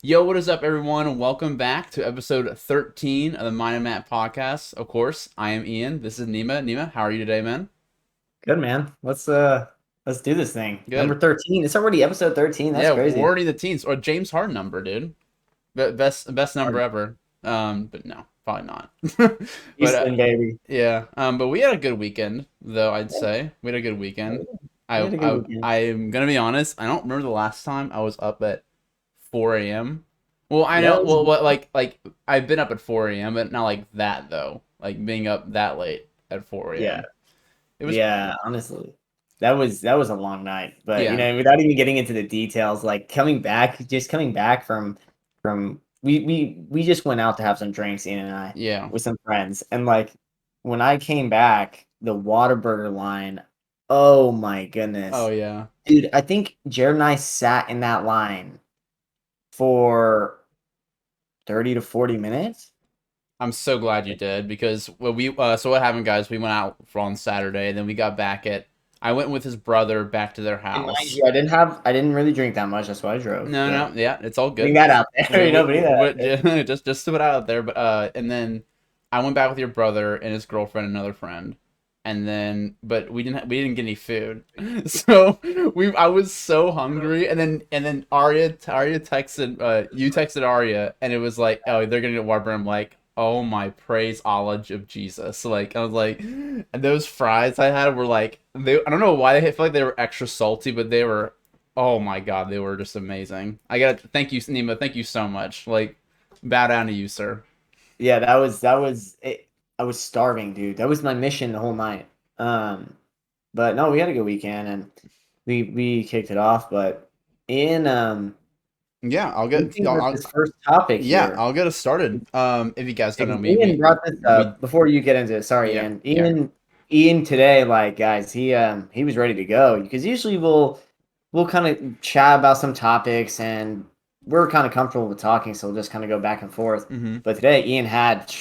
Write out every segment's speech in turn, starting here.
Yo, what is up, everyone? Welcome back to episode 13 of the Mind and Matt podcast. Of course, I am Ian. This is Neima. Neima, how are you today, man? Good man. Let's do this thing. Good. Number 13. It's already episode 13. That's Yeah, we're crazy. already in the teens. Or James Harden number, dude. Best number ever. But no, probably not. But Houston, baby. yeah. But we had a good weekend, though. I'd say we had a good weekend. We had a good weekend. I'm gonna be honest. I don't remember the last time I was up at 4 a.m. Well, I Yeah, know. it was, Well, what like I've been up at 4 a.m., but not like that though. Like being up that late at 4 yeah, a.m. It was yeah. Honestly, that was a long night. But yeah, without even getting into the details, like coming back from we just went out to have some drinks, Ian and I, yeah. with some friends, and like when I came back, the Whataburger line. Oh my Oh goodness, yeah. dude! I think Jared and I sat in that line for 30 to 40 minutes. I'm so glad you did because so what happened, guys? We went out for on Saturday, and then we got back at. I went with his brother back to their And mind house. you, I didn't really drink that much. That's why I drove. No, But no, yeah, it's all putting good. that out there, putting that out there. Just to put it out there, but and then I went back with your brother and his girlfriend, and another friend, and then but we didn't get any food, so I was so hungry, and then Arya texted you texted Arya, and it was like, oh, they're gonna get Whopper. I'm like, oh my praise Allah of Jesus. Like I was like, and those fries I had were like I don't know why I feel like they were extra salty, but they were, oh my god, they were just amazing. I gotta thank you, Nima. Thank you so much. Like, bow down to you, sir. Yeah, that was it. I was starving, dude. That was my mission the whole night. Um, but no, we had a good weekend and we kicked it off. But Ian, Yeah, I'll what do you get. think about this first topic Yeah, here? I'll get us started. If you guys don't know And me, Ian brought this we up before you get into it. Sorry, yeah, Ian. yeah. Ian today, like guys, he was ready to go because usually we'll kind of chat about some topics and we're kind of comfortable with talking, so we'll just kind of go back and forth. Mm-hmm. But today, Ian had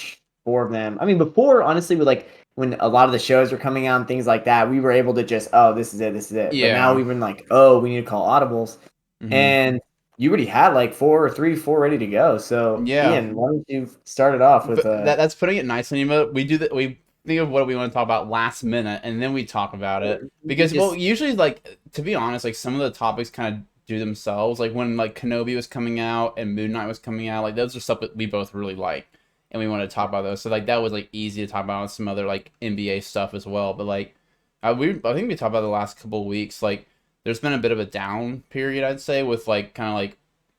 four of them. I mean, before honestly, with like when a lot of the shows were coming out and things like that, we were able to just this is it, this is it. But now Yeah. we've been like, oh, we need to call audibles, Mm-hmm. and you already had like four ready to go. So Yeah. Ian, why don't you start it off with But that's putting it nicely, Nima. We do that. We think of what we want to talk about last minute, and then we talk about it because, well, just usually, like, to be honest, like some of the topics kind of do themselves. Like when like Kenobi was coming out and Moon Knight was coming out, like those are stuff that we both really like, and we want to talk about those. So like that was like easy to talk about some other like NBA stuff as well. But like, I think we talked about the last couple of weeks. Like, there's been a bit of a down period, I'd say, with like kind of like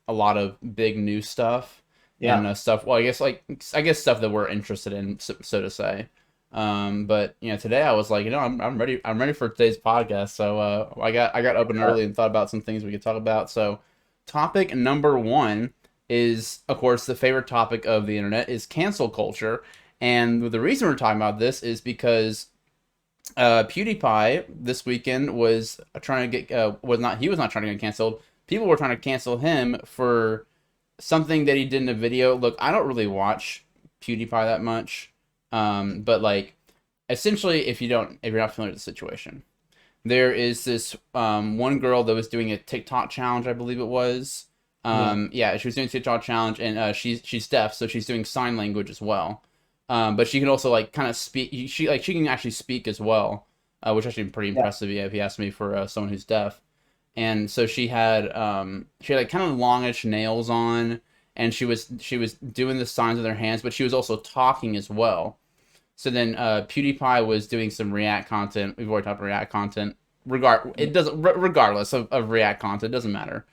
a lot of big new stuff and yeah. stuff. Well, I guess stuff that we're interested in, so to say. But today I was like, I'm ready. I'm ready for today's podcast. So I got up and early and thought about some things we could talk about. So topic number one is, of course, the favorite topic of the internet is cancel culture. And the reason we're talking about this is because PewDiePie this weekend was trying to get he was not trying to get canceled. People were trying to cancel him for something that he did in a video. Look, I don't really watch PewDiePie that much, but like, essentially, if you're not familiar with the situation, there is this one girl that was doing a TikTok challenge, I believe it was. Yeah. Yeah, she was doing a TikTok challenge, and she's deaf, so she's doing sign language as well. But she can also like kind of speak. She can actually speak as well, which is actually pretty Yeah. impressive. Yeah, if you ask me, for someone who's deaf. And so she had like kind of longish nails on, and she was doing the signs with her hands, but she was also talking as well. So then PewDiePie was doing some React content. We've already talked about React content. Regardless of React content, it doesn't matter.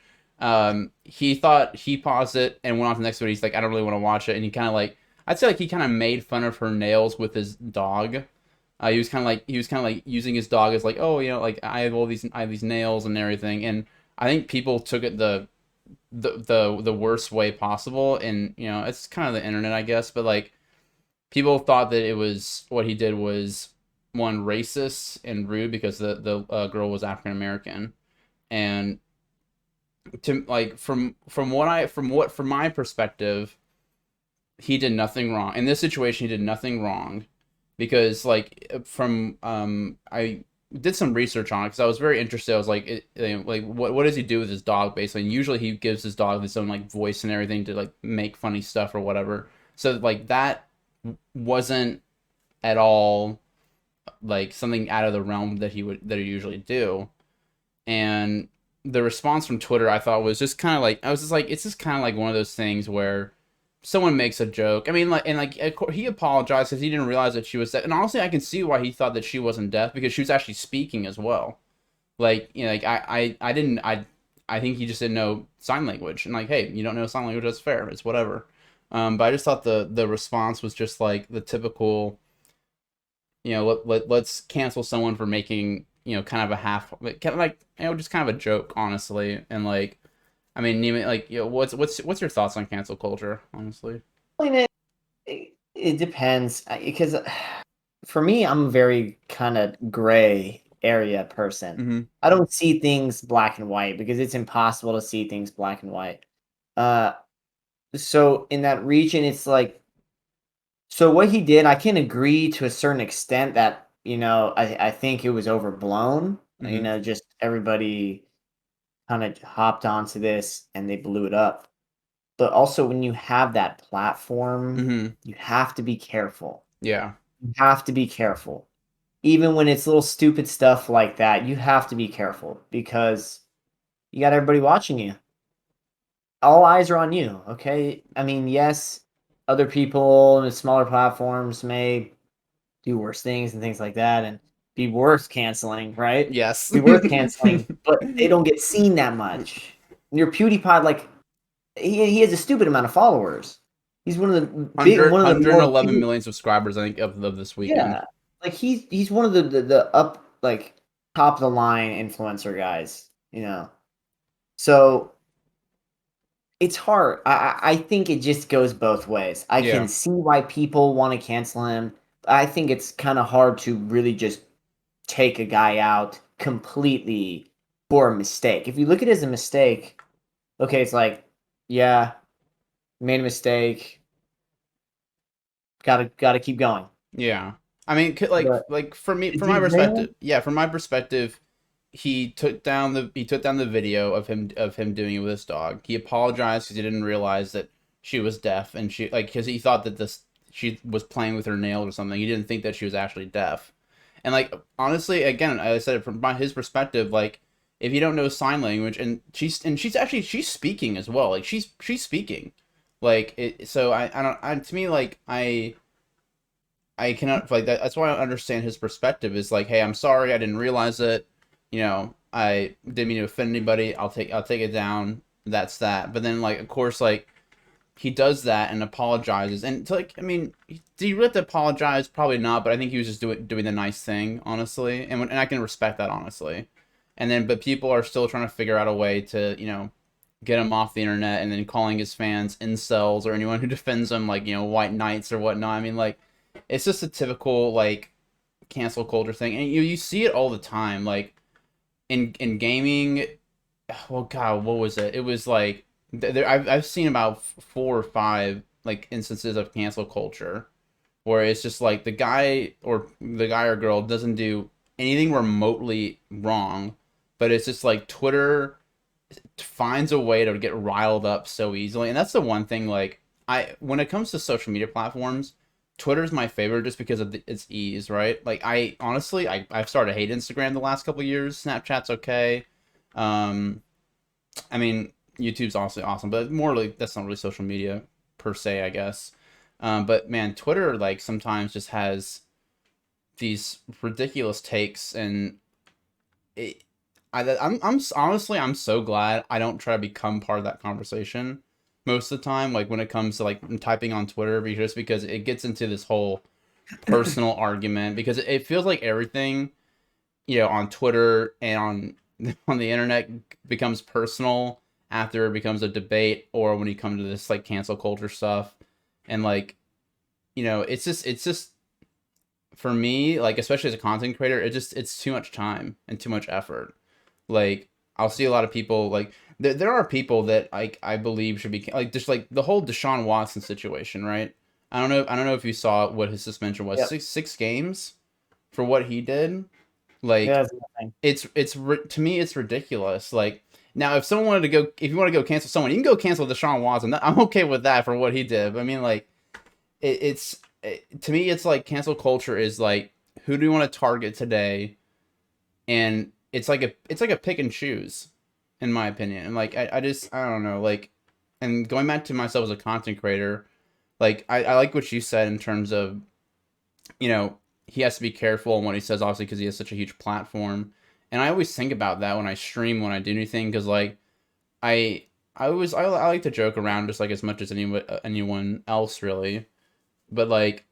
He paused it and went on to the next video. He's like, I don't really want to watch it, and he kind of like, I'd say like he kind of made fun of her nails with his dog. He was kind of like using his dog as like, oh, like I have these nails and everything, and I think people took it the worst way possible, and it's kind of the internet, I guess, but like people thought that it was what he did was one racist and rude because the girl was African American, and to like from my perspective, he did nothing wrong in this situation. He did nothing wrong because like from did some research on it because I was very interested. I was like, like what does he do with his dog basically? And usually he gives his dog his own like voice and everything to like make funny stuff or whatever. So like that wasn't at all like something out of the realm that he usually do. And the response from Twitter I thought was just kind of like I was just like it's just kind of like one of those things where someone makes a joke. I mean, like, and like he apologized because he didn't realize that she was deaf. And honestly, I can see why he thought that she wasn't deaf because she was actually speaking as well. Like, you know, like I didn't, I think he just didn't know sign language. And like, hey, you don't know sign language, that's fair. It's whatever. But I just thought the response was just like the typical, you know, let's cancel someone for making, you know, kind of a half, kind of like, you know, just kind of a joke, honestly. And like, I mean, Neima, like, you know, what's your thoughts on cancel culture, honestly? I mean, it depends because for me, I'm a very kind of gray area person. Mm-hmm. I don't see things black and white because it's impossible to see things black and white. Uh, so in that region, it's like, so what he did, I can agree to a certain extent that, I think it was overblown. Mm-hmm. Just everybody kind of hopped onto this and they blew it up. But also, when you have that platform, Mm-hmm. you have to be careful. Yeah. You have to be careful. Even when it's little stupid stuff like that, you have to be careful because you got everybody watching you. All eyes are on you, okay? I mean, yes, other people in smaller platforms may do worse things and things like that and be worth canceling, right? Yes. Be worth canceling, but they don't get seen that much. Your PewDiePie, like, he has a stupid amount of followers. He's one of the more 111 million subscribers, I think, of this weekend. yeah, like he's one of the up like top of the line influencer guys. So it's hard. I think it just goes both ways. I can Yeah. see why people want to cancel him. But I think it's kind of hard to really just take a guy out completely for a mistake. If you look at it as a mistake, okay, it's like, yeah, made a mistake. Gotta keep going. Yeah. I mean, But like for me, to from my derail, perspective, yeah, from my perspective, he took down the video of him doing it with his dog. He apologized because he didn't realize that she was deaf, and she like because he thought that this she was playing with her nails or something. He didn't think that she was actually deaf. And like honestly, again, I said it from his perspective, like if you don't know sign language, and she's speaking as well, like she's speaking, like it. So I don't to me like I cannot like that. That's why I understand his perspective. Is like, hey, I'm sorry, I didn't realize it. You know, I didn't mean to offend anybody. I'll take it down. That's that. But then like, of course, like he does that and apologizes. And it's like, I mean, did he really have to apologize? Probably not. But I think he was just doing the nice thing, honestly. And I can respect that honestly. And then, but people are still trying to figure out a way to get him off the internet, and then calling his fans incels or anyone who defends him like white knights or whatnot. I mean, like it's just a typical like cancel culture thing, and you see it all the time. Like in gaming, well, God, what was it? It was like I've seen about 4 or 5 like instances of cancel culture where it's just like the guy or girl doesn't do anything remotely wrong, but it's just like Twitter finds a way to get riled up so easily. And that's the one thing, like, when it comes to social media platforms, Twitter's my favorite just because of its ease, right? Like, I honestly, I've started to hate Instagram the last couple of years. Snapchat's okay. Um, I mean, YouTube's honestly awesome, but more like that's not really social media per se, I guess. But man, Twitter like sometimes just has these ridiculous takes, and it, I'm honestly I'm so glad I don't try to become part of that conversation most of the time. Like when it comes to like typing on Twitter, because it gets into this whole personal argument because it feels like everything on Twitter and on on the internet becomes personal after it becomes a debate or when you come to this like cancel culture stuff and like it's just for me, like especially as a content creator, it's too much time and too much effort. Like I'll see a lot of people like there are people that I believe should be like just like the whole Deshaun Watson situation, right? I don't know if you saw what his suspension was. yep. Six games for what he did. Like Yeah, it's nothing. to me it's ridiculous. Like now, if someone wanted to go, if you want to go cancel someone, you can go cancel Deshaun Watson. I'm okay with that for what he did. But I mean, like to me, it's like cancel culture is like who do you want to target today, and it's like a pick and choose, in my opinion. And like I just I don't know like, and going back to myself as a content creator, like I like what you said in terms of you know, he has to be careful on what he says, obviously, because he has such a huge platform. And I always think about that when I stream, when I do anything, because like I, I like to joke around just like as much as anyone else really, but like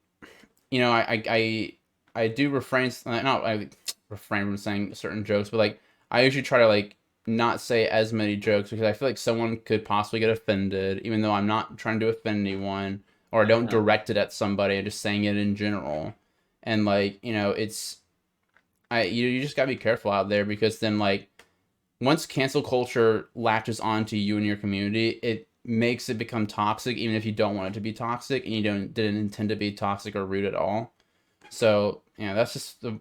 you know, I do refrain, not I refrain from saying certain jokes, but like I usually try to like not say as many jokes because I feel like someone could possibly get offended, even though I'm not trying to offend anyone or I don't Mhm. direct it at somebody. I'm just saying it in general, and like you know, it's you just gotta be careful out there because then like once cancel culture latches onto you and your community, it makes it become toxic, even if you don't want it to be toxic and you didn't intend to be toxic or rude at all. So yeah, that's just the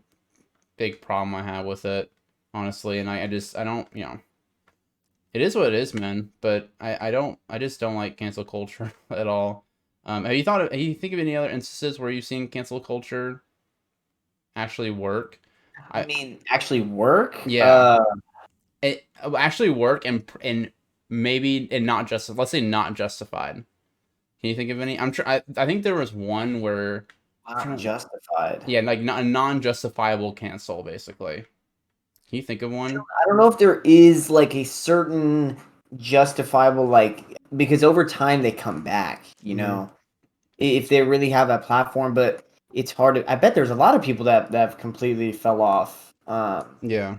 big problem I have with it, honestly. And I just I don't it is what it is, man. But I just don't like cancel culture at all. Have you think of any other instances where you've seen cancel culture actually work? I I mean, actually work. Yeah, it actually work and maybe and not just let's say not justified. Can you think of any? I think there was one where I'm Not trying to, justified. yeah, like not a non-justifiable cancel basically. Can you think of one? I don't know if there is like a certain justifiable like because over time they come back, Hmm. if they really have that platform, but it's hard to I bet there's a lot of people that have completely fell off. Yeah.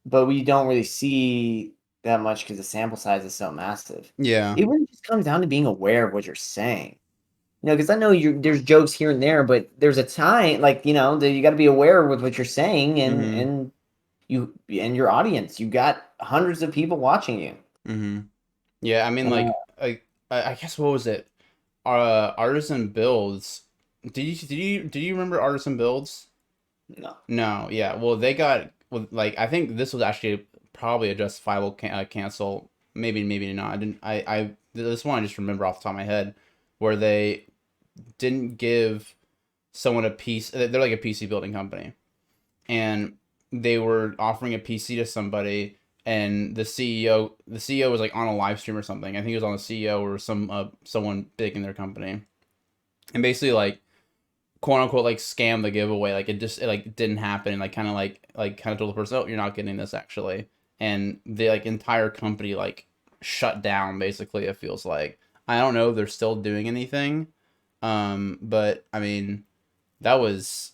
But we don't really see that much because the sample size is so massive. Yeah. It really just comes down to being aware of what you're saying. Because I know there's jokes here and there, but there's a time like that you got to be aware with what you're saying Hmm. you and your audience. You got hundreds of people watching you. Hmm. Yeah, I mean, Uh, I guess what was it? Artisan Builds. Did you remember Artisan Builds? no, No, yeah. Well, they got well, like I think this was actually probably a justifiable cancel. Maybe not. I didn't. This one I just remember off the top of my head, where they didn't give someone a piece. They're like a PC building company, and they were offering a PC to somebody, and the CEO was like on a live stream or something. I think it was on the CEO or someone big in their company, and basically like quote unquote like scam the giveaway. Like it like didn't happen. Like kind of told the person, oh, you're not getting this actually, and the like entire company like shut down. Basically, it feels like I don't know if they're still doing anything, but I mean that was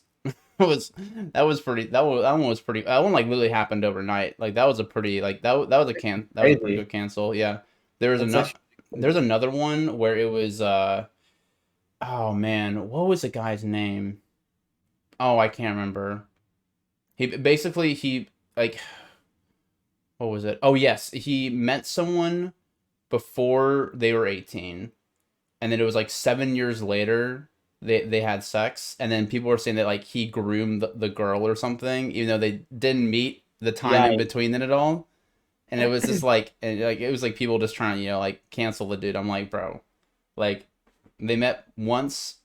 was that one was pretty that one like literally happened overnight. Like that was a pretty like that was a that was a pretty crazy. good cancel. Yeah, there was That's another actually there's crazy. another one where it was oh man, what was the guy's name? Oh, I can't remember. He basically he like what was it? Oh yes, he met someone before they were 18, and then it was like 7 years later they had sex, and then people were saying that like he groomed the girl or something, even though they didn't meet the time in Yeah, between it all. And it was just like and like it was like people just trying to like cancel the dude. I'm like, bro, like they met once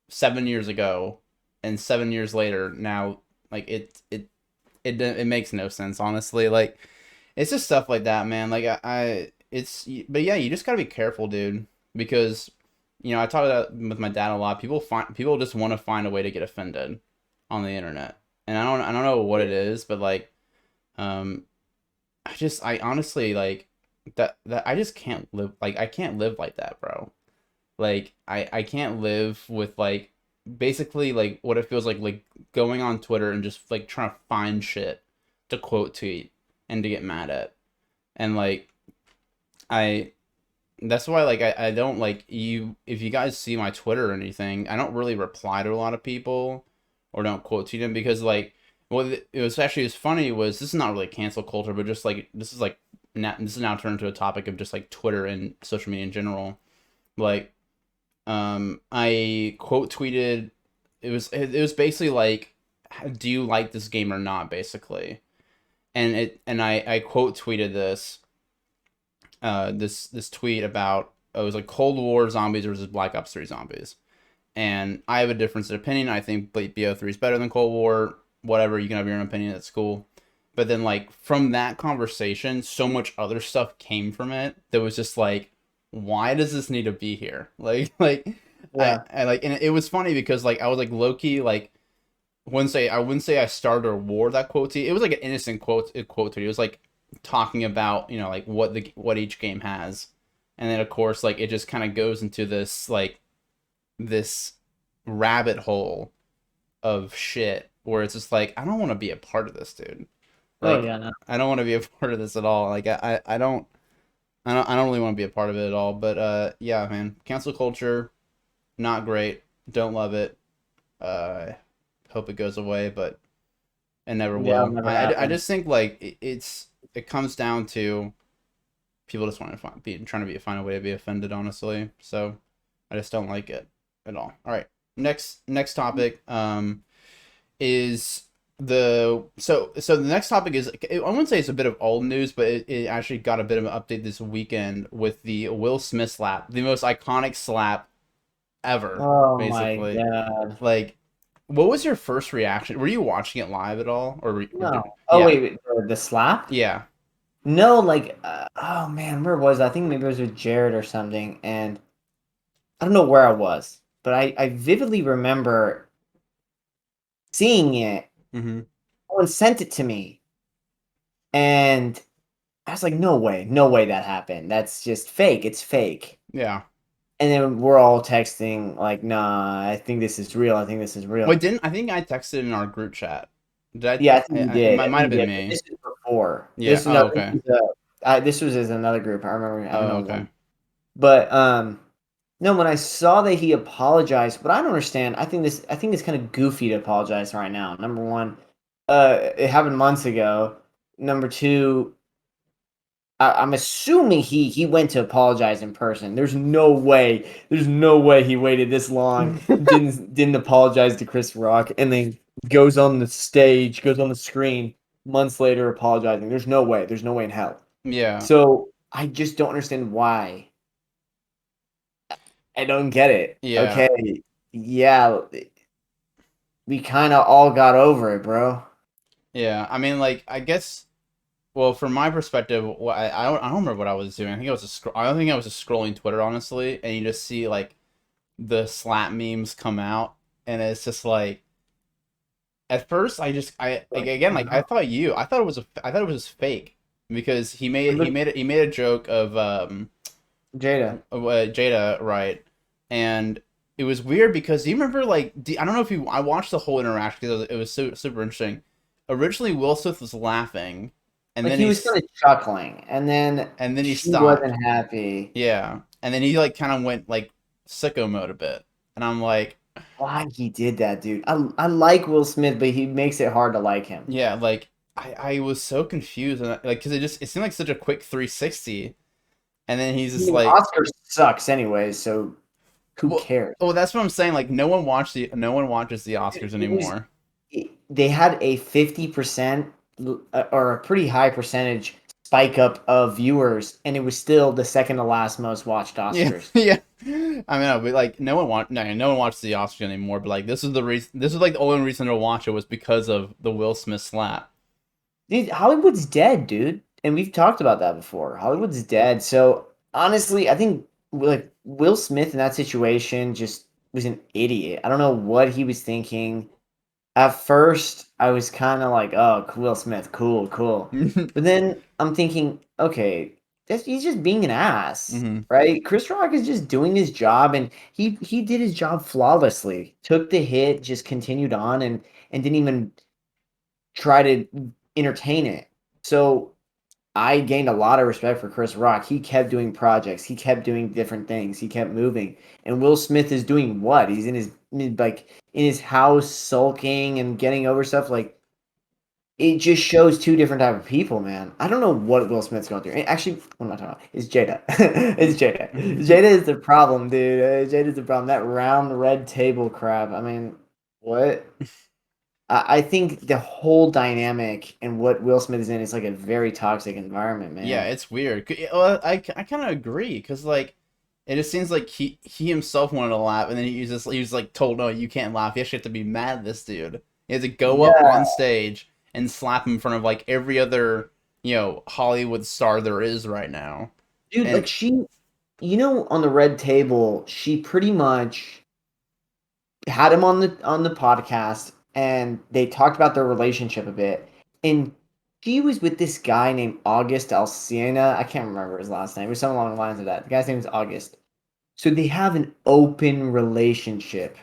7 years ago, and 7 years later now like it makes no sense honestly. Like it's just stuff like that, man. Like it's but yeah, you just gotta be careful, dude, because I talk about with my dad a lot. People just want to find a way to get offended on the internet, and I don't know what it is, but like um I honestly like that I just can't live like I can't live like that, bro. Like I can't live with like basically like what it feels like going on Twitter and just like trying to find shit to quote tweet and to get mad at. And like I that's why like I don't like you if you guys see my Twitter or anything, I don't really reply to a lot of people or don't quote tweet them because like it was actually as funny was this is not really cancel culture, but just like this is now turned to a topic of just like Twitter and social media in general. Like I quote tweeted it was basically like do you like this game or not, basically. And I quote tweeted this tweet about, it was like Cold War zombies versus Black Ops 3 zombies. And I have a difference of opinion. I think BO3 is better than Cold War. Whatever, you can have your own opinion. That's cool. But then, like, from that conversation, so much other stuff came from it that was just like, why does this need to be here? Yeah. I like, and it was funny because like I was like low key like, I wouldn't say I started a war that quote to you. It was like an innocent quote to you. It was like talking about, like what each game has, and then of course like it just kind of goes into this rabbit hole of shit where it's just like, I don't want to be a part of this, dude. Oh Like, yeah, no. I don't want to be a part of this at all. Like I don't really want to be a part of it at all. But yeah, man, cancel culture, not great. Don't love it. Uh, hope it goes away, but it never Yeah, it'll will. never I happen. just think like it comes down to people just want to find a way to be offended, honestly. So I just don't like it at all. All right, next topic is so the next topic is, I wouldn't say it's a bit of old news, but it actually got a bit of an update this weekend with the Will Smith slap, the most iconic slap ever, Oh my basically. god. Like, what was your first reaction? Were you watching it live at all, or did, No. Oh yeah, wait, the slap? yeah. No, like oh man, where was I? I think maybe it was with Jared or something, and I don't know where I was, but I vividly remember seeing it. Mm-hmm. Someone sent it to me, and I was like, no way that happened. That's just fake. It's fake. Yeah. And then we're all texting like, nah, I think this is real. I think this is Wait, real. didn't I think I texted in our group chat? Did Yeah, I think you it did. might I might think have you been did. But me. this is before. Yeah. This no, Oh, okay. this was as another group. I remember. I Oh, know okay. one. But no, when I saw that he apologized, but I don't understand. I think it's kind of goofy to apologize right now. Number one, it happened months ago. Number two, I'm assuming he went to apologize in person. There's no way. There's no way he waited this long, didn't apologize to Chris Rock, and then goes on the stage, goes on the screen months later apologizing. There's no way. There's no way in hell. Yeah. So I just don't understand why. I don't get it. Yeah. Okay, yeah, we kind of all got over it, bro. Yeah. I mean, like, I guess. Well, from my perspective, I don't remember what I was doing. I don't think I was just scrolling Twitter, honestly, and you just see like the slap memes come out, and it's just like, at first Like, again, like I thought it was just fake, because remember he made a joke of Jada? Jada, right? And it was weird because, do you remember, like, I don't know if you I watched the whole interaction because it was so super interesting. Originally, Will Smith was laughing, and Like then he was kind of chuckling, and then he she stopped. wasn't happy. Yeah, and then he like kind of went like sicko mode a bit, and I'm like, Why he did that, dude? I like Will Smith, but he makes it hard to like him. yeah, like I was so confused, and like, because it seemed like such a quick 360, and then he's I just mean, like, Oscar sucks anyway, so who well, cares? that's what I'm saying. Like, no one watches the Oscars It was anymore. they had a 50% or a pretty high percentage spike up of viewers, and it was still the second to last most watched Yeah, Oscars. yeah. I mean, no, but like no one watches the Oscars anymore. But like, this is the reason. This is like the only reason to watch it, was because of the Will Smith slap. Dude, Hollywood's dead, dude. And we've talked about that before. Hollywood's dead. So honestly, I think like Will Smith in that situation just was an idiot. I don't know what he was thinking. At first, I was kind of like, "Oh, Will Smith, cool, cool." But then I'm thinking, okay, he's just being an ass, Hmm. right? Chris Rock is just doing his job, and he did his job flawlessly. Took the hit, just continued on, and didn't even try to entertain it. So I gained a lot of respect for Chris Rock. He kept doing projects. He kept doing different things. He kept moving. And Will Smith is doing what? He's in his like in his house sulking and getting over stuff. Like it just shows two different type of people, man. I don't know what Will Smith's going through. And actually, what am I talking about? It's Jada. It's Jada. Jada is the problem, dude. Jada's the problem. That round red table crap. I mean, what? I think the whole dynamic and what Will Smith is in is like a very toxic environment, Yeah, man. it's weird. Well, I kind of agree because like it just seems like he himself wanted to laugh, and then he was like told, no, you can't laugh. You actually have to be mad at this dude. He has to go up Yeah, on stage and slap him in front of like every other Hollywood star there is right now. dude, And like on the red table, she pretty much had him on the podcast, and they talked about their relationship a bit. And she was with this guy named August Alsina. I can't remember his last name. It was something along the lines of that. The guy's name is August. So they have an open relationship.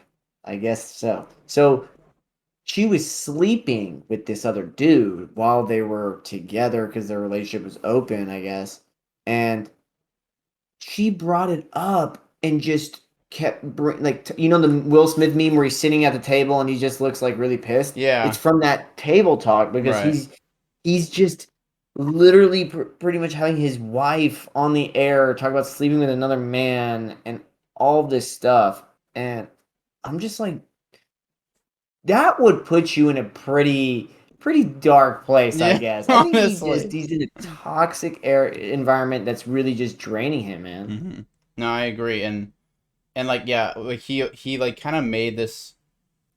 I guess so. So she was sleeping with this other dude while they were together because their relationship was open, I guess. And she brought it up and just kept the Will Smith meme where he's sitting at the table and he just looks like really pissed. It's yeah, from that table talk because right. he's just literally pretty much having his wife on the air talk about sleeping with another man and all this stuff. And I'm just like, that would put you in a pretty dark place, I Yeah, guess. I think honestly. he's in a toxic air environment that's really just draining him, man. No, I agree, and like yeah, like he like kind of made this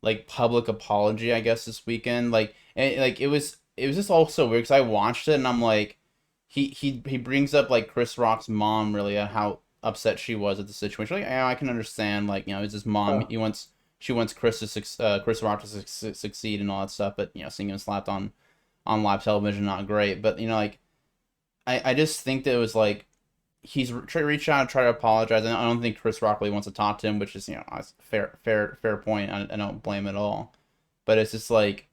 like public apology, I guess, this weekend. Like and like it was just all so weird because I watched it and I'm like, he brings up like Chris Rock's mom really how upset she was at the situation. Like yeah, I can understand like it's his mom. Oh. She wants Chris Rock to succeed and all that stuff, but seeing him slapped on live television not great. But like I just think that it was like reached out and tried to apologize. And I don't think Chris Rock really wants to talk to him, which is a fair point. I don't blame it at all. But it's just like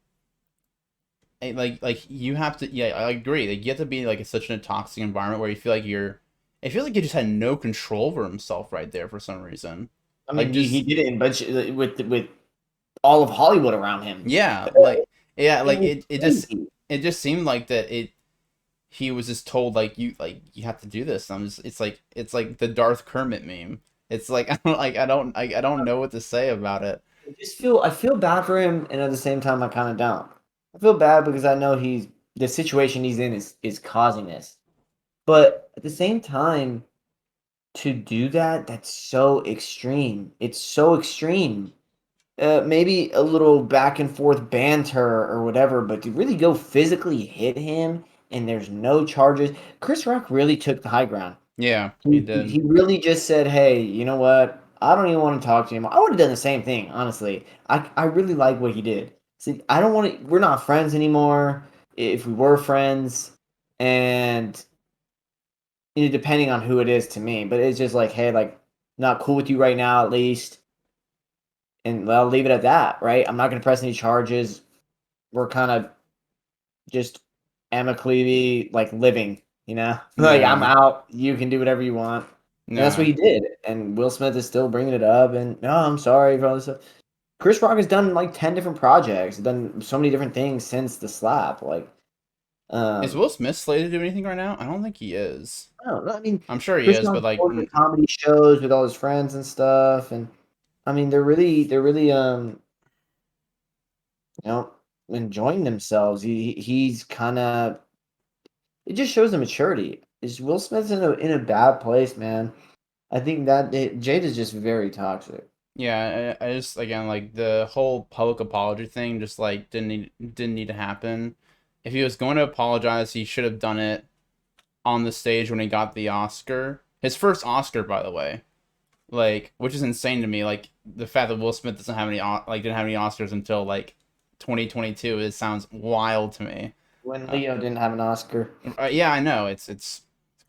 you have to. Yeah, I agree. Like you have to be like such a toxic environment where you feel like you're. I feel like he just had no control over himself right there for some reason. I Like mean, he just did it in bunch with all of Hollywood around him. yeah, It was crazy. it just seemed like that he was just told you have to do this. It's like the Darth Kermit meme. It's like I don't know what to say about it. I feel bad for him, and at the same time, I kind of don't. I feel bad because I know the situation he's in is causing this, but at the same time, to do that, that's so extreme. It's so extreme. Maybe a little back and forth banter or whatever, but to really go physically hit him and there's no charges, Chris Rock really took the high ground. Yeah, he did. He really just said, "Hey, you know what? I don't even want to talk to him." I would have done the same thing, honestly. I really like what he did. See, I don't want to. We're not friends anymore. If we were friends, and depending on who it is to me, but it's just like, hey, like, not cool with you right now, at least, and I'll leave it at that, right? I'm not gonna press any charges. We're kind of just amicably like living, like I'm Yeah. out. You can do whatever you want. And that's what No. he did. And Will Smith is still bringing it up. And no, I'm sorry for all this stuff. Chris Rock has done like 10 different projects, done so many different things since the slap. Is Um, Will Smith slated to do anything right now? I don't think he is. I don't know. I mean, I'm sure he Chris is, but Rock's like going to comedy shows with all his friends and stuff. And I mean, they're really, you know, enjoying themselves. He's kind of, it just shows the maturity. Is Will Smith's in a bad place, man. I think that Jade is just very toxic. yeah, I just again like the whole public apology thing just like didn't need to happen. If he was going to apologize, he should have done it on the stage when he got the Oscar. His first Oscar, by the way. Like, which is insane to me. Like the fact that Will Smith doesn't have any didn't have any Oscars until like 2022. It sounds wild to me. When Uh, Leo didn't have an Oscar. yeah, I know it's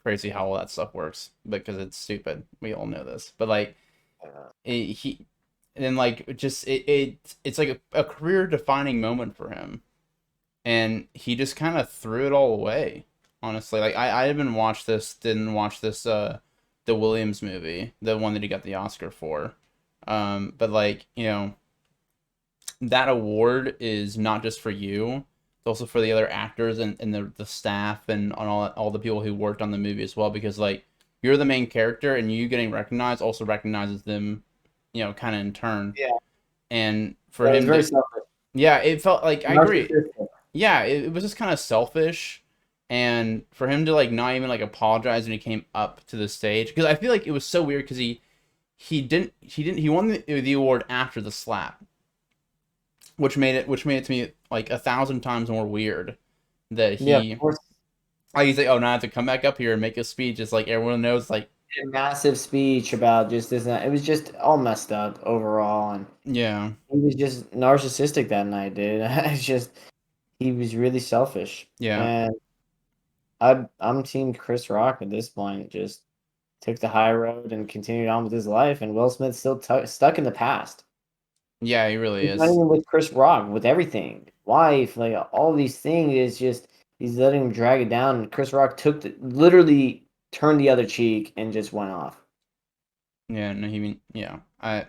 crazy how all that stuff works because it's stupid. We all know this, but like he and then like just it's like a career defining moment for him, and he just kind of threw it all away. Honestly, like I didn't watch this the Williams movie, the one that he got the Oscar for. But like that award is not just for you; it's also for the other actors and the staff and on all the people who worked on the movie as well. Because like you're the main character, and you getting recognized also recognizes them, kind of in turn. Yeah, And for yeah, it was him very to selfish. Yeah, it felt like I agree. Narcissistic. Yeah, it was just kind of selfish, and for him to like not even like apologize when he came up to the stage, because I feel like it was so weird because he won the award after the slap, which made it to me like 1,000 times more weird that Yeah, of he course. like he's like, oh, now I have to come back up here and make a speech. It's like everyone knows, like, A massive speech about just this. And that. It was just all messed up overall, and yeah, he was just narcissistic that night, dude. It's just he was really selfish, yeah, and I'm team Chris Rock at this point. Just took the high road and continued on with his life, and Will Smith's still stuck in the past. yeah, he really It's not is. even with Chris Rock, with everything, wife, like all these things. Is just he's letting him drag it down. And Chris Rock literally turned the other cheek and just went off. Yeah, no, yeah. I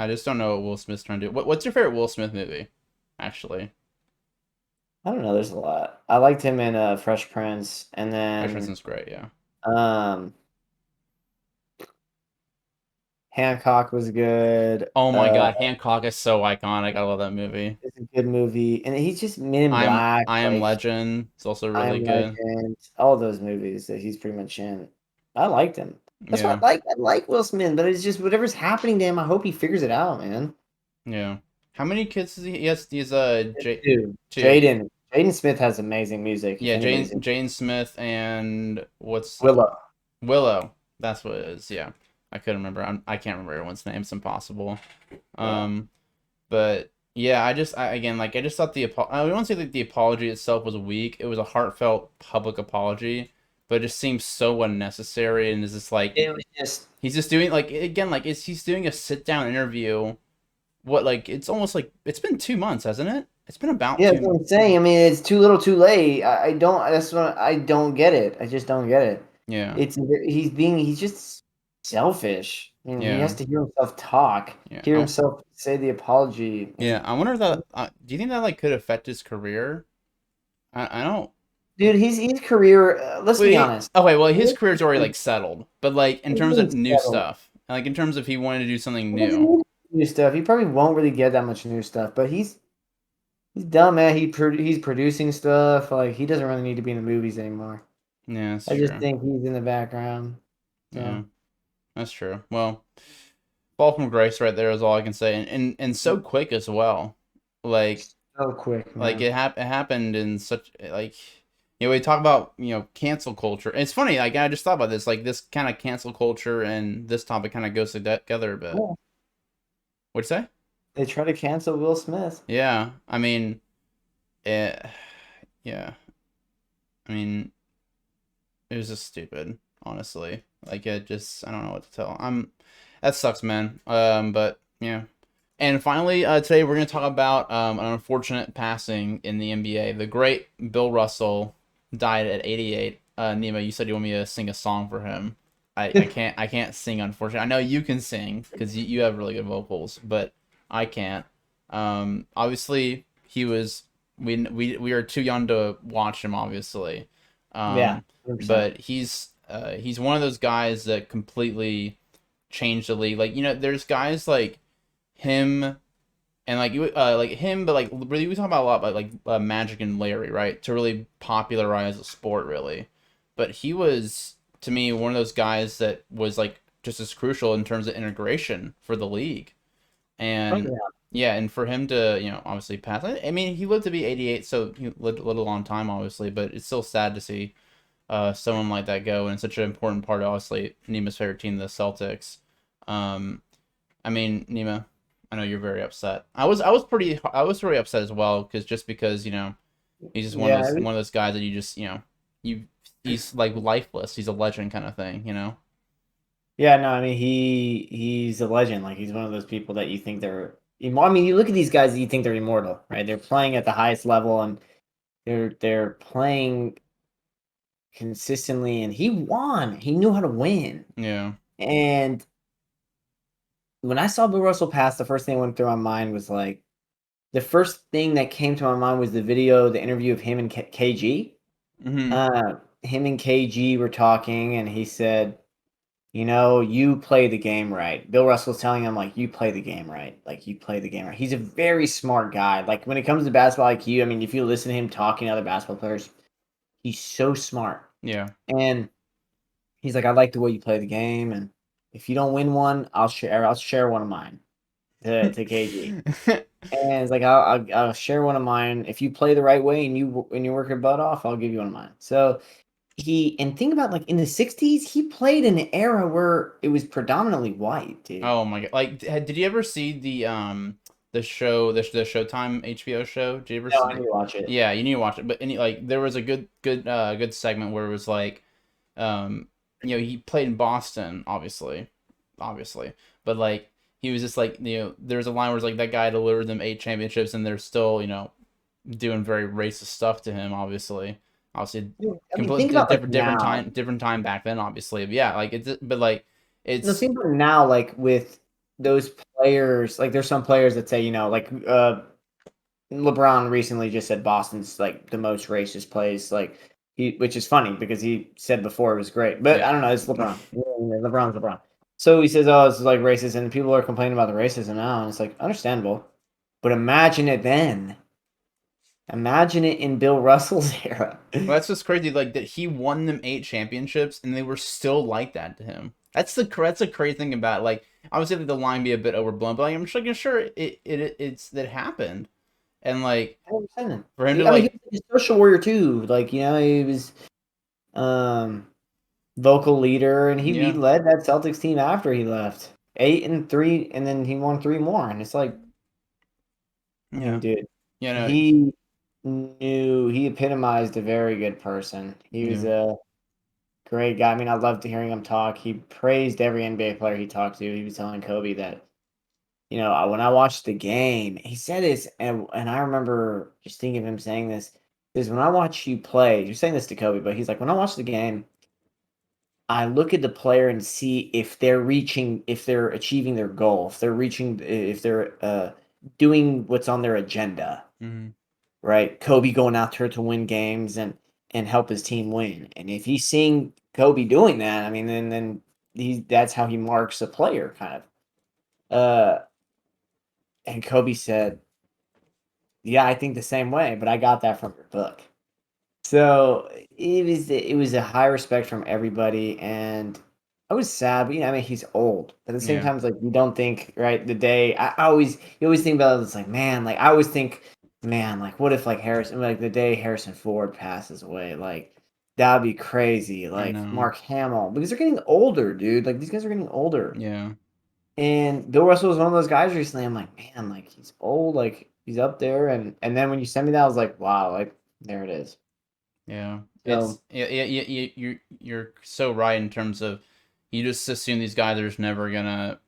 just don't know what Will Smith's trying to do. What's your favorite Will Smith movie? Actually, I don't know. There's a lot. I liked him in Fresh Prince, and Fresh then Prince's great. Yeah. um, Hancock was good. Oh my God, Hancock is so iconic. I love that movie. It's a good movie, and he's just Men in Black, I Am like Legend. It's also I really Am good. Legend, all those movies that he's pretty much in. I liked him. That's what Yeah, I like. I like Will Smith, but it's just whatever's happening to him. I hope he figures it out, man. yeah. How many kids does he? Yes, he's Dude, two. Jaden Smith has amazing music. If Yeah, anybody's Jane Smith and what's Willow. Willow. That's what it is. Yeah, I couldn't remember. I can't remember everyone's name. It's impossible. Yeah. Um, but yeah, again, like I just thought I don't want to say that the apology itself was weak. It was a heartfelt public apology, but it just seems so unnecessary. And is just like It was just he's just doing like again, like he's doing a sit down interview. What like it's almost like it's been 2 months, hasn't it? It's been about yeah, that's two. what I'm saying. I mean, it's too little, too late. I don't. That's what I don't get it. I just don't get it. Yeah, He's just selfish. I mean, he yeah, has to hear himself talk, yeah. hear himself say the apology, Yeah, and I wonder if that. Do you think that like could affect his career? I don't. dude, his career. Let's be Wait. honest. Oh wait. Well, his His career's already career like settled, but like in terms of isn't new settled. stuff, like in terms of he wanted to do something He doesn't new. need new stuff. He probably won't really get that much new stuff, but he's dumb, man. He's producing stuff. Like he doesn't really need to be in the movies anymore. Yeah, that's I just true. think he's in the background. Yeah, So that's true. Well, fall from grace right there is all I can say, and so quick as well. Like so quick, like man. it happened in such like we talk about cancel culture. And it's funny. Like I just thought about this. Like this kind of cancel culture and this topic kind of goes together a bit. Yeah. What'd you say? They try to cancel Will Smith. Yeah, I mean, it, yeah, I mean, it was just stupid, honestly. Like it just, I don't know what to tell. That sucks, man. But yeah. And finally, today we're gonna talk about an unfortunate passing in the NBA. The great Bill Russell died at 88. Neima, you said you want me to sing a song for him. I can't sing, unfortunately. I know you can sing because you have really good vocals, but I can't. Obviously, he was we are too young to watch him, obviously. Yeah, Um, 100%. but he's one of those guys that completely changed the league. Like there's guys him and like him, but like really we talk about a lot about Magic and Larry, right? To really popularize the sport, really. But he was to me one of those guys that was like just as crucial in terms of integration for the league. Oh And yeah. yeah, and for him to obviously pass. I mean, he lived to be 88, so he lived a long time, obviously. But it's still sad to see someone like that go, and it's such an important part, obviously, Nima's favorite team, the Celtics. Um, I mean, Nima, I know you're very upset. I was pretty upset as well because he's just Yeah, one of those guys that you just you he's like lifeless. He's a legend kind of thing. yeah. No, I mean he's a legend. Like he's one of those people that you think I mean, you look at these guys and you think they're immortal, right? They're playing at the highest level and they're playing consistently, and he won. He knew how to win. Yeah. And when I saw Bill Russell pass, the first thing that went through my mind was like the first thing that came to my mind was the interview of him and KG. Mhm. Him and KG were talking, and he said, you play the game right. Bill Russell's telling him, like, you play the game right. Like, you play the game right. He's a very smart guy. Like, when it comes to basketball IQ, I mean, if you listen to him talking to other basketball players, he's so smart. Yeah. And he's like, I like the way you play the game. And if you don't win one, I'll share one of mine to KG. And it's like, I'll share one of mine. If you play the right way and you work your butt off, I'll give you one of mine. So and think about, like, in the 60s, he played in an era where it was predominantly white, dude. Oh my god! Like, did you ever see the show the Showtime HBO show? Did you ever No, see I need to watch it. Yeah, you need to watch it. But like there was a good segment where it was like, um, he played in Boston, obviously, but like he was just like there was a line where it's like that guy delivered them 8 championships and they're still doing very racist stuff to him, obviously Dude, I mean, think completely about, like, different time back then, obviously. But yeah, like but like no, it's think about now, like, with those players, like, there's some players that say, like, LeBron recently just said Boston's, like, the most racist place, like, which is funny because he said before it was great, but yeah. I don't know, it's LeBron. Yeah, LeBron's LeBron. So he says, "Oh, this is, like, racist," and people are complaining about the racism now, and it's like understandable. But imagine it then. Imagine it in Bill Russell's era. Well, that's just crazy. Like that he won them 8 championships, and they were still like that to him. That's the crazy thing about it. Like obviously like, the line be a bit overblown, but like, I'm just like sure it's that happened, and like 100%. for him to I mean, like he was a social warrior too. Like, he was um vocal leader, and he yeah led that Celtics team after he left. 8-3, and then he won 3 more. And it's like, I mean, yeah dude, yeah no he epitomized a very good person. He was yeah a great guy. I mean, I loved hearing him talk. He praised every NBA player he talked to. He was telling Kobe that, when I watched the game, he said this, and I remember just thinking of him saying this, is when I watch you play, you're saying this to Kobe, but he's like, when I watch the game, I look at the player and see if they're achieving their goal, if they're doing what's on their agenda, mm-hmm. right? Kobe going out there to win games and help his team win. And if he's seeing Kobe doing that, I mean, then that's how he marks a player, kind of. And Kobe said, "Yeah, I think the same way, but I got that from your book." So it was a high respect from everybody, and I was sad, but I mean, he's old. But at the same yeah time, it's like you don't think, right? You always think about it. It's like, man, like I always think, man, like what if, like, Harrison, like the day Harrison Ford passes away, like that'd be crazy. I Like know Mark Hamill, because they're getting older, dude. Like these guys are getting older. yeah And Bill Russell was one of those guys recently. I'm like, man, like he's old, like he's up there. And then when you sent me that, I was like, wow, like there it is. yeah So you're so right in terms of you just assume these guys are just never gonna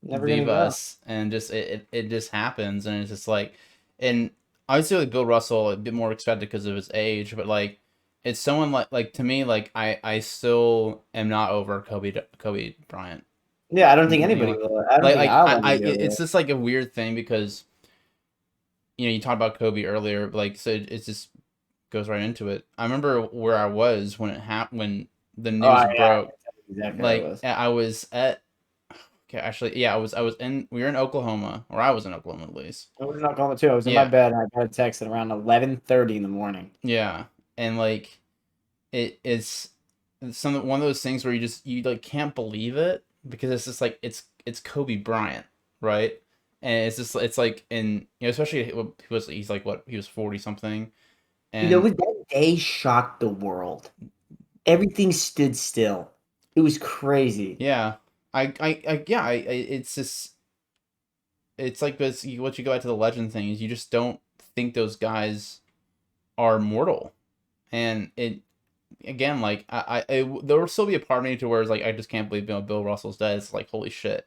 never gonna leave go. us and just it just happens and it's just like and obviously like Bill Russell a bit more expected because of his age but like it's someone like to me like I still am not over Kobe Bryant Yeah, I don't think anybody completely will. I don't think I'll ever be over it's it. just like a weird thing because you talked about Kobe earlier like so it just goes right into it. I remember where I was when it happened when the Oh, news yeah, I broke. can tell you exactly where it Like was. I was at okay, actually, yeah, I was in we were in Oklahoma, or I was in Oklahoma at least. I was in Oklahoma too. I was in my Yeah, bed and I got a text at around 11:30 in the morning. yeah, and like it's one of those things where you like can't believe it because it's just like it's Kobe Bryant, right? And it's just it's like in especially he's like what he was 40 something, and That day shocked the world. Everything stood still. It was crazy. yeah, it's just it's like this what you go back to the legend thing is you just don't think those guys are mortal and it again like there will still be a part of me to where it's like I just can't believe Bill Russell's dead. It's like holy shit,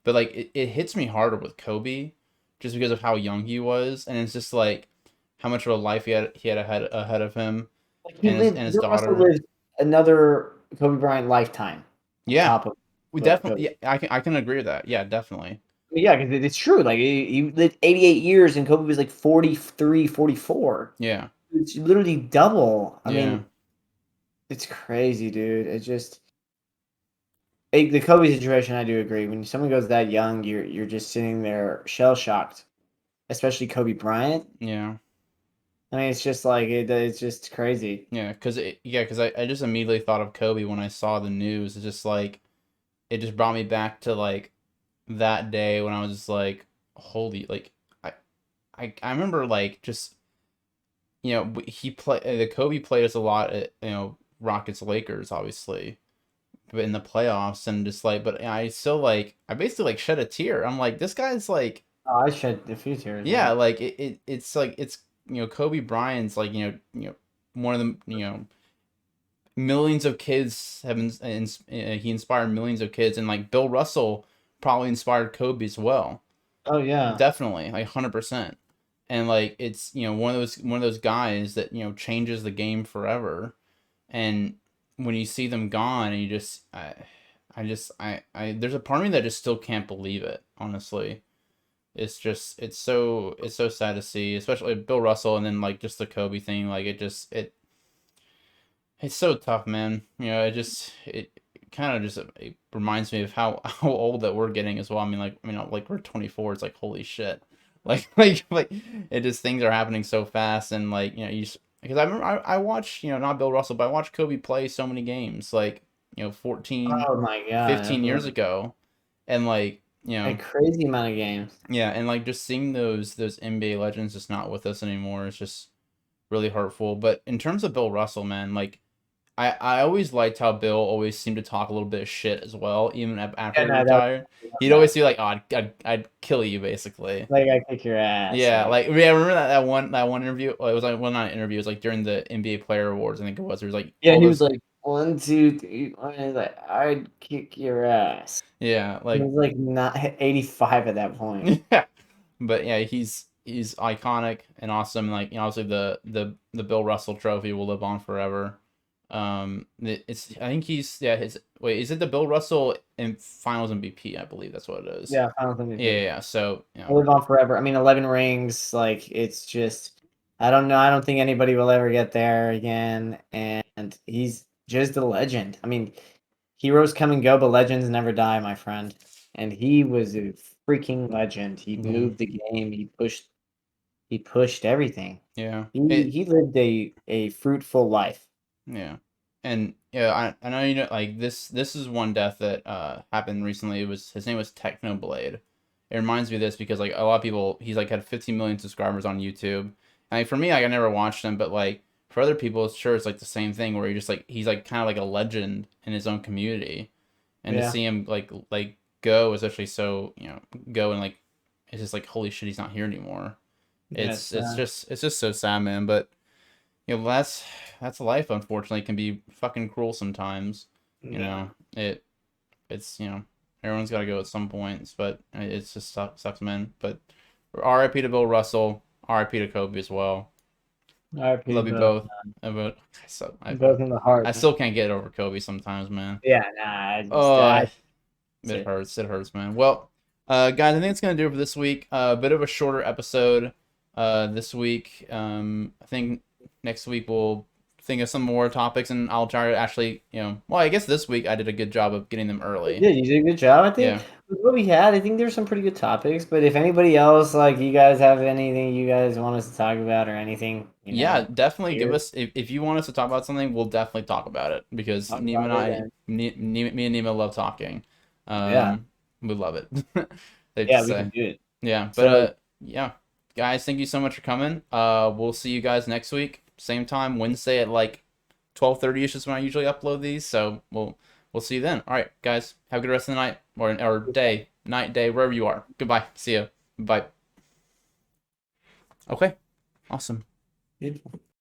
but like it hits me harder with Kobe just because of how young he was and it's just like how much of a life he had ahead of him Like and his Bill Russell daughter. lived another Kobe Bryant lifetime on Yeah, top of we what definitely Kobe. yeah, I can agree with that, yeah, definitely. Yeah, because it's true. Like he lived 88 years and Kobe was like 43, 44. Yeah, It's literally double. I yeah, mean, it's crazy, dude. It just The Kobe situation, I do agree. When someone goes that young, you're just sitting there shell shocked, especially Kobe Bryant. Yeah. I mean, it's just like it's just crazy. Yeah, because I just immediately thought of Kobe when I saw the news. It's just like it just brought me back to like that day when I was just like, holy, like I I remember like just he play the Kobe played us a lot at Rockets Lakers obviously, but in the playoffs and just like, but I still like I basically like shed a tear. I'm like this guy's like Oh, I shed a few tears, yeah man. like it's like it's Kobe Bryant's like one of the millions of kids have he inspired millions of kids and like Bill Russell probably inspired Kobe as well. Oh yeah, Definitely, like 100%. And like it's one of those guys that changes the game forever. And when you see them gone, and you just I there's a part of me that just still can't believe it. Honestly, it's just it's so sad to see, especially Bill Russell, and then like just the Kobe thing. Like it's so tough, man. It kind of just it reminds me of how old that we're getting as well. I mean, like we're 24. It's like holy shit, like it just things are happening so fast, and like because I remember I watched not Bill Russell, but I watched Kobe play so many games, like 14, oh my god, 15 that's years like ago, and like a crazy amount of games. yeah, and like just seeing those NBA legends just not with us anymore is just really hurtful. But in terms of Bill Russell, man, like. I always liked how Bill always seemed to talk a little bit of shit as well, even after Yeah, he no, that retired. love He'd that. always be like, "Oh, I'd kill you," basically. Like I kick your ass. Yeah, Like like yeah, remember that one interview? Well, it was like well, not an interview. It was like during the NBA Player Awards. I think it was. There was like yeah, all he was those. like 1, 2, 3. And he's like, I'd kick your ass. Yeah, He like was like not 85 at that point. yeah, but yeah, he's iconic and awesome. Like obviously the Bill Russell Trophy will live on forever. It's I think he's yeah his wait is it the Bill Russell in Finals MVP? I believe that's what it is. Yeah, Final Yeah, MVP. yeah. So Live on forever. I mean, 11 rings. Like it's just, I don't know. I don't think anybody will ever get there again. And he's just a legend. I mean, heroes come and go, but legends never die, my friend. And he was a freaking legend. He yeah, moved the game. He pushed everything. yeah. He lived a fruitful life. Yeah. And yeah, I know like this is one death that happened recently. It was his name was Technoblade. It reminds me of this because like a lot of people he's like had 15 million subscribers on YouTube. And like for me, like I never watched him, but like for other people, it's sure it's like the same thing where he's like kind of like a legend in his own community. And to Yeah. see him like go, especially so, go and like it's just like holy shit, he's not here anymore. Yes. It's just so sad, man, but that's life. Unfortunately, it can be fucking cruel sometimes. You Yeah. know, it's everyone's got to go at some points, but it's just sucks, man. But R.I.P. to Bill Russell, R.I.P. to Kobe as well. RP Love you both. both. But so Both in the I heart, man. still can't get over Kobe sometimes, man. Yeah, nah, Oh, that's it. it hurts, man. Well, guys, I think it's gonna do it for this week. A bit of a shorter episode, this week. I think next week we'll think of some more topics, and I'll try to actually, well, I guess this week I did a good job of getting them early. Yeah, you did a good job. I think Yeah, with what we had, I think there's some pretty good topics. But if anybody else, like you guys have anything you guys want us to talk about or anything, yeah, definitely give here, us if you want us to talk about something, we'll definitely talk about it because talk Neema and about it. And Me and Neema love talking. yeah, We love it. They yeah, just we can say. do it. Yeah, but So yeah, guys, thank you so much for coming. We'll see you guys next week, same time Wednesday at like 12:30 ish is when I usually upload these. So we'll see you then. All right, guys, have a good rest of the night or day, night, day, wherever you are. Goodbye. See you. Bye. Okay. Awesome. it